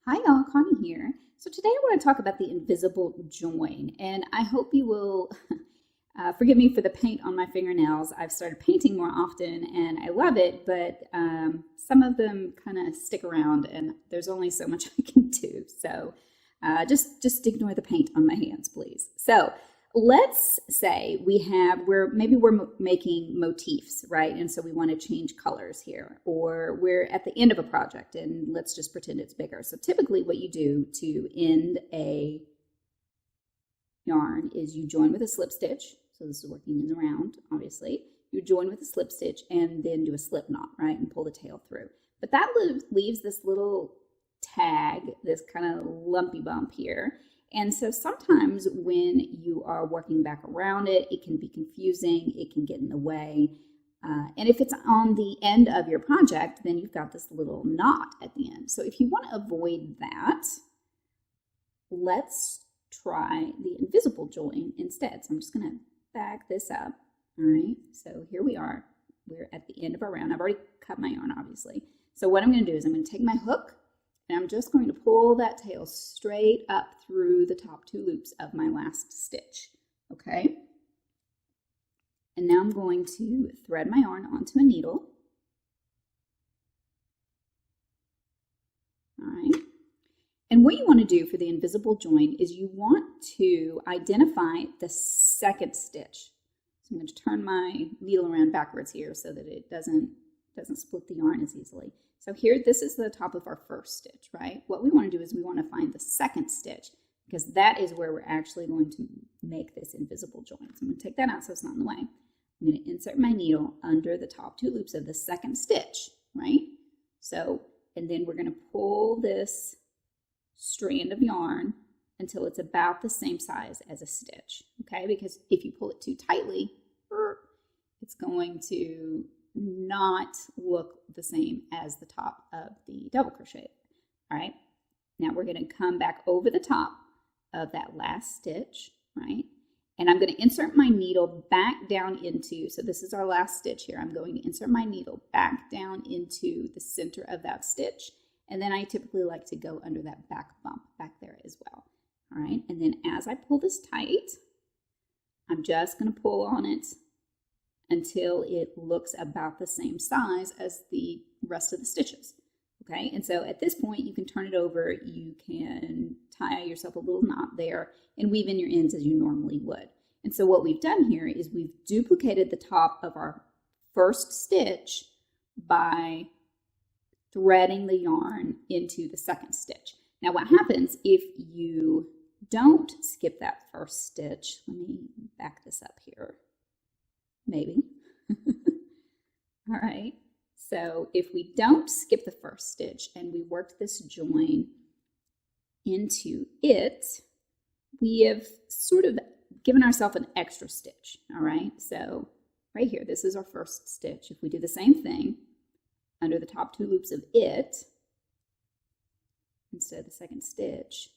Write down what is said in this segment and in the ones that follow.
Hi y'all, Connie here. So today I want to talk about the invisible join, and I hope you will forgive me for the paint on my fingernails. I've started painting more often and I love it, but some of them kind of stick around and there's only so much I can do. So just ignore the paint on my hands, please. So let's say we're making motifs, right? And so we want to change colors here, or we're at the end of a project and let's just pretend it's bigger. So typically what you do to end a yarn is you join with a slip stitch. So this is working in the round, obviously. You join with a slip stitch and then do a slip knot, right? And pull the tail through. But that leaves this little tag, this kind of lumpy bump here. And so sometimes when you are working back around it, it can be confusing, it can get in the way. And if it's on the end of your project, then you've got this little knot at the end. So if you want to avoid that, let's try the invisible join instead. So I'm just going to back this up. All right, so here we are. We're at the end of our round. I've already cut my yarn, obviously. So what I'm going to do is I'm going to take my hook, and I'm just going to pull that tail straight up through the top two loops of my last stitch, okay? And now I'm going to thread my yarn onto a needle. All right. And what you want to do for the invisible join is you want to identify the second stitch. So I'm going to turn my needle around backwards here so that it doesn't split the yarn as easily. So here, this is the top of our first stitch, right? What we want to do is we want to find the second stitch because that is where we're actually going to make this invisible join. So I'm going to take that out so it's not in the way. I'm going to insert my needle under the top two loops of the second stitch, right? So, and then we're going to pull this strand of yarn until it's about the same size as a stitch, okay? Because if you pull it too tightly, it's going to not look the same as the top of the double crochet. All right, now we're going to come back over the top of that last stitch, right? And I'm going to insert my needle back down into, so this is our last stitch here. I'm going to insert my needle back down into the center of that stitch. And then I typically like to go under that back bump back there as well. All right, and then as I pull this tight, I'm just going to pull on it until it looks about the same size as the rest of the stitches, okay? And so at this point, you can turn it over, you can tie yourself a little knot there and weave in your ends as you normally would. And so what we've done here is we've duplicated the top of our first stitch by threading the yarn into the second stitch. Now what happens if you don't skip that first stitch? Let me back this up here. Maybe. All right, so if we don't skip the first stitch and we work this join into it, we have sort of given ourselves an extra stitch, all right? So right here, this is our first stitch. If we do the same thing under the top two loops of it, instead of the second stitch,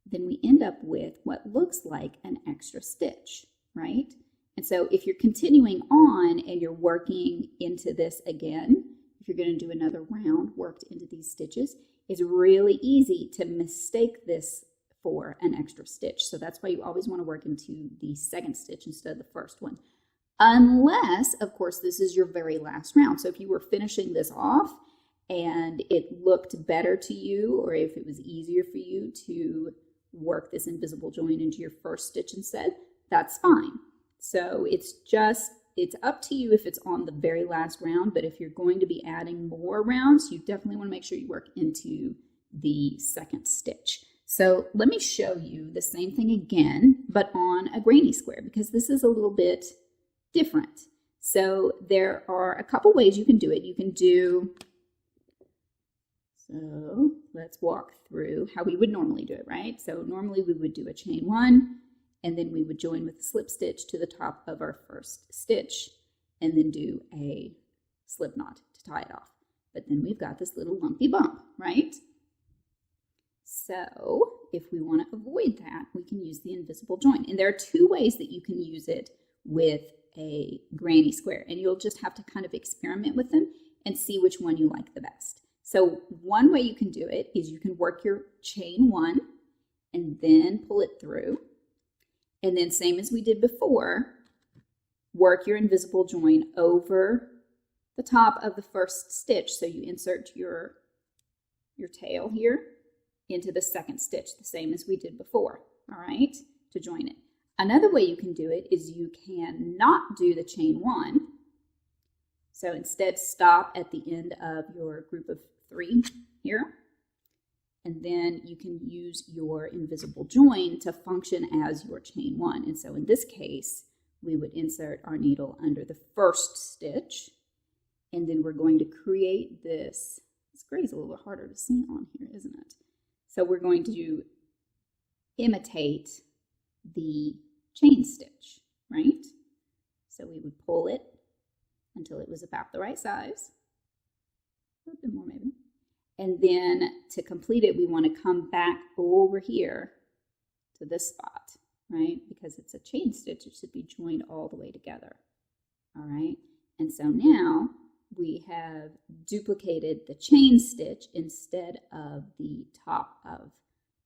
then we end up with what looks like an extra stitch, right? And so if you're continuing on and you're working into this again, if you're going to do another round worked into these stitches, it's really easy to mistake this for an extra stitch. So that's why you always want to work into the second stitch instead of the first one. Unless, of course, this is your very last round. So if you were finishing this off and it looked better to you, or if it was easier for you to work this invisible join into your first stitch instead, that's fine. So it's up to you if it's on the very last round, but if you're going to be adding more rounds, you definitely want to make sure you work into the second stitch. So let me show you the same thing again, but on a granny square, because this is a little bit different. So there are a couple ways you can do it. You can do, so let's walk through how we would normally do it, right? So normally we would do a chain one, and then we would join with a slip stitch to the top of our first stitch and then do a slip knot to tie it off. But then we've got this little lumpy bump, right? So if we want to avoid that, we can use the invisible join. And there are two ways that you can use it with a granny square, and you'll just have to kind of experiment with them and see which one you like the best. So one way you can do it is you can work your chain 1 and then pull it through. And then same as we did before, work your invisible join over the top of the first stitch. So you insert your tail here into the second stitch, the same as we did before, all right, to join it. Another way you can do it is you can not do the chain 1. So instead stop at the end of your group of 3 here. And then you can use your invisible join to function as your chain 1. And so in this case, we would insert our needle under the first stitch. And then we're going to create this. This gray is a little bit harder to see on here, isn't it? So we're going to imitate the chain stitch, right? So we would pull it until it was about the right size. A little bit more maybe. And then to complete it, we want to come back over here to this spot, right? Because it's a chain stitch, it should be joined all the way together, all right? And so now we have duplicated the chain stitch instead of the top of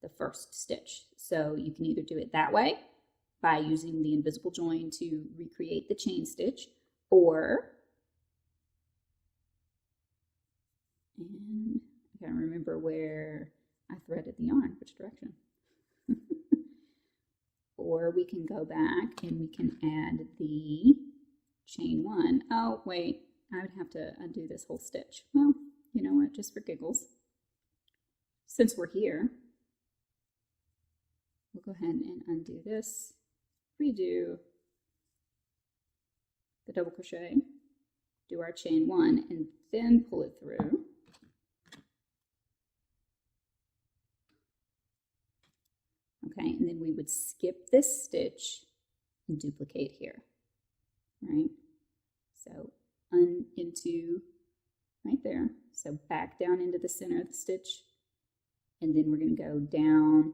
the first stitch. So you can either do it that way by using the invisible join to recreate the chain stitch, or, and I can't remember where I threaded the yarn, which direction. Or we can go back and we can add the chain 1. Oh, wait, I would have to undo this whole stitch. Well, you know what, just for giggles, since we're here, we'll go ahead and undo this, redo the double crochet, do our chain 1, and then pull it through. Okay, and then we would skip this stitch and duplicate here, right? So into right there, so back down into the center of the stitch, and then we're going to go down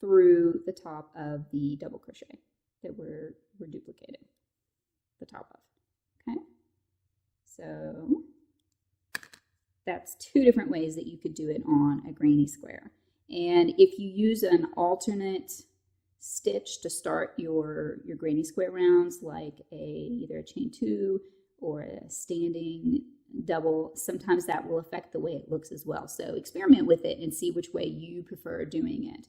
through the top of the double crochet that we're duplicating the top of, okay? So that's 2 different ways that you could do it on a granny square. And if you use an alternate stitch to start your granny square rounds, like either a chain 2 or a standing double, sometimes that will affect the way it looks as well. So experiment with it and see which way you prefer doing it.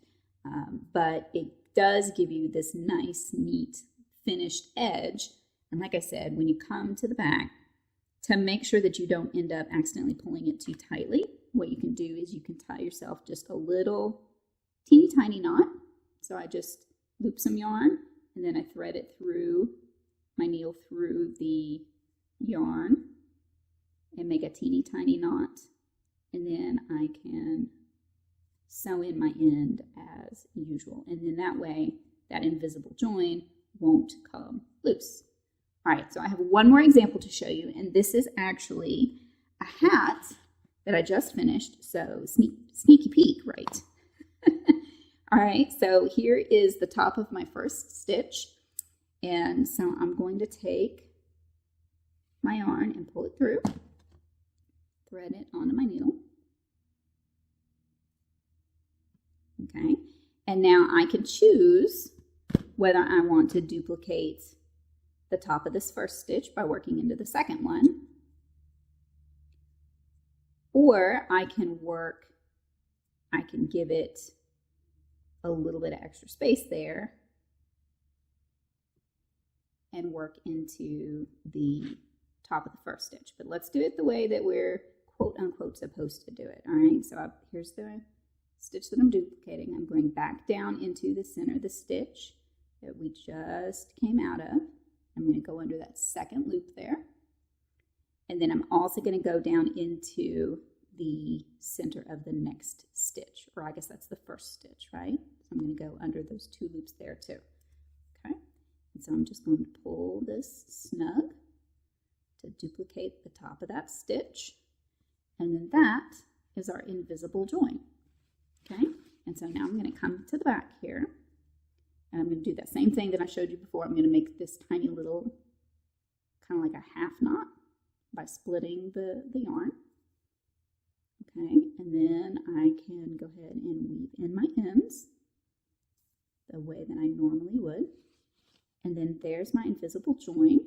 But it does give you this nice, neat, finished edge. And like I said, when you come to the back, to make sure that you don't end up accidentally pulling it too tightly, what you can do is you can tie yourself just a little teeny tiny knot. So I just loop some yarn and then I thread it through my needle through the yarn and make a teeny tiny knot. And then I can sew in my end as usual. And then that way, that invisible join won't come loose. All right, so I have one more example to show you, and this is actually a hat that I just finished, so sneaky peek, right? All right, so here is the top of my first stitch, and so I'm going to take my yarn and pull it through, thread it onto my needle. Okay, and now I can choose whether I want to duplicate the top of this first stitch by working into the second one, or I can give it a little bit of extra space there and work into the top of the first stitch. But let's do it the way that we're quote unquote supposed to do it. All right, so here's the stitch that I'm duplicating. I'm going back down into the center of the stitch that we just came out of. I'm going to go under that second loop there. And then I'm also going to go down into the center of the next stitch, or I guess that's the first stitch, right? So I'm going to go under those 2 loops there too. Okay, and so I'm just going to pull this snug to duplicate the top of that stitch. And then that is our invisible join. Okay, and so now I'm going to come to the back here. And I'm going to do that same thing that I showed you before. I'm going to make this tiny little, kind of like a half knot by splitting the yarn. Okay, and then I can go ahead and weave in my ends the way that I normally would. And then there's my invisible join,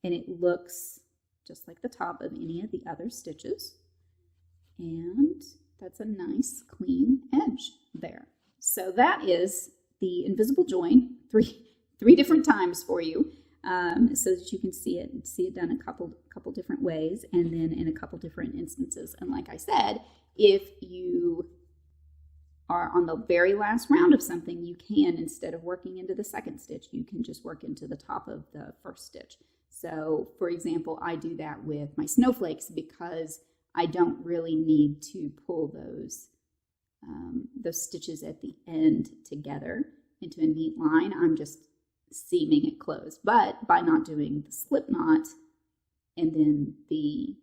and it looks just like the top of any of the other stitches. And that's a nice clean edge there. So that is the invisible join three different times for you, so that you can see it done a couple different ways, and then in a couple different instances. And like I said, if you are on the very last round of something, you can, instead of working into the second stitch, you can just work into the top of the first stitch. So for example, I do that with my snowflakes because I don't really need to pull those stitches at the end together into a neat line. I'm just seaming it closed. But by not doing the slip knot and then the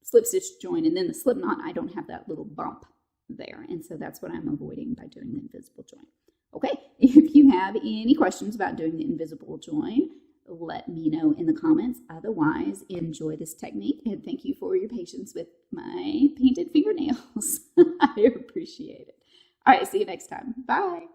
slip stitch join and then the slip knot, I don't have that little bump there. And so that's what I'm avoiding by doing the invisible join. Okay, if you have any questions about doing the invisible join, let me know in the comments. Otherwise, enjoy this technique, and thank you for your patience with my painted fingernails. I appreciate it. All right, see you next time. Bye.